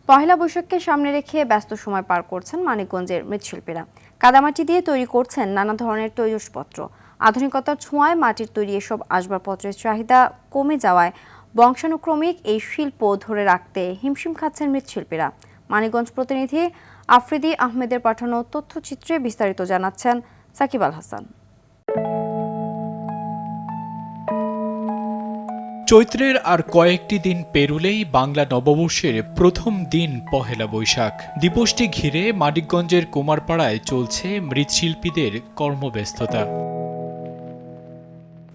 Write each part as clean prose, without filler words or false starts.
পহেলা বৈশাখকে সামনে রেখে ব্যস্ত সময় পার করছেন মানিকগঞ্জের মৃৎশিল্পীরা। কাদামাটি দিয়ে তৈরি করছেন নানা ধরনের তৈজসপত্র। আধুনিকতার ছোঁয়ায় মাটির তৈরি এসব আসবাবপত্রের চাহিদা কমে যাওয়ায় বংশানুক্রমিক এই শিল্প ধরে রাখতে হিমশিম খাচ্ছেন মৃৎশিল্পীরা। মানিকগঞ্জ প্রতিনিধি আফ্রিদি আহমেদের পাঠানো তথ্যচিত্রে বিস্তারিত জানাচ্ছেন সাকিব আল হাসান। চৈত্রের আর কয়েকটি দিন পেরুলেই বাংলা নববর্ষের প্রথম দিন পহেলা বৈশাখ। দিবসটি ঘিরে মানিকগঞ্জের কুমারপাড়ায় চলছে মৃৎশিল্পীদের কর্মব্যস্ততা।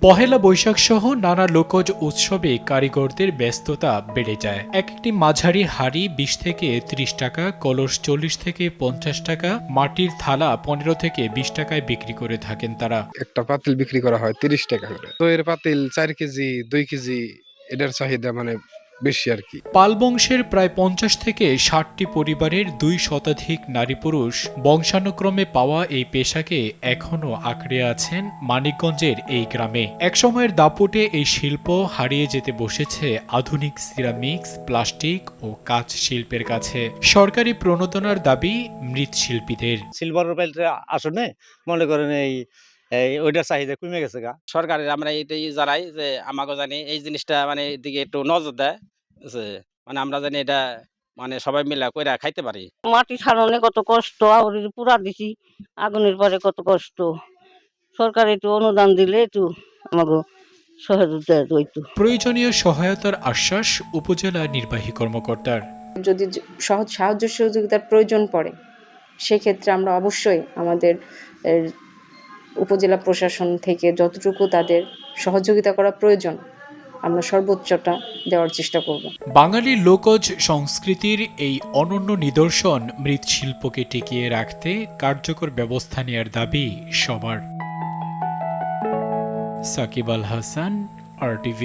পহেলা বৈশাখ সহ নানা লোকজ উৎসবে কারিগরদের ব্যস্ততা বেড়ে যায়। একটি মাঝারি হাড়ি 20 থেকে 30 টাকা, কলস 40 থেকে 50 টাকা, মাটির থালা 15 থেকে 20 টাকায় বিক্রি করে থাকেন তারা। একটা পাতিল বিক্রি করা হয় 30 টাকা করে। তো এর পাতিল 4 কেজি 2 কেজি এটার চাহিদা বেশি আর কি। পাল বংশের প্রায় 50 থেকে 60টি পরিবারের 2 শতাধিক নারী পুরুষ বংশানুক্রমে পাওয়া এই পেশাকে এখনও আঁকড়ে আছেন মানিকগঞ্জের এই গ্রামে। একসময়ের দাপটে এই শিল্প হারিয়ে যেতে বসেছে আধুনিক সিরামিক্স, প্লাস্টিক ও কাঁচ শিল্পের কাছে। সরকারি প্রণোদনার দাবি মৃৎশিল্পীদের। সিলভার আসনে মনে করেন ওইটার চাহিদা কমে গেছে গা। সরকারের আমরা এটাই জানাই যে আমাকে জানি এই জিনিসটা দিকে একটু নজর দেয়, আমরা জানি এটা সবাই মিলে কইরা খাইতে পারি। মাটি ছাড়নে কত কষ্ট, আগুনের পুরা দিছি, আগুনের পরে কত কষ্ট। সরকার একটু অনুদান দিলে একটু আমাকে সহযোগিতা হইতো। প্রয়োজনীয় সহায়তার আশ্বাস উপজেলা নির্বাহী কর্মকর্তার। যদি সহজ সাহায্য সহযোগিতার প্রয়োজন পড়ে সেক্ষেত্রে আমরা অবশ্যই আমাদের উপজেলা প্রশাসন থেকে যতটুকু তাদের সহযোগিতা করা প্রয়োজন আমরা সর্বোচ্চটা দেওয়ার চেষ্টা করব। বাঙালি লোকজ সংস্কৃতির এই অনন্য নিদর্শন মৃৎশিল্পকে টিকিয়ে রাখতে কার্যকর ব্যবস্থা নেয়ার দাবি সবার। সাকিব আল হাসান, RTV।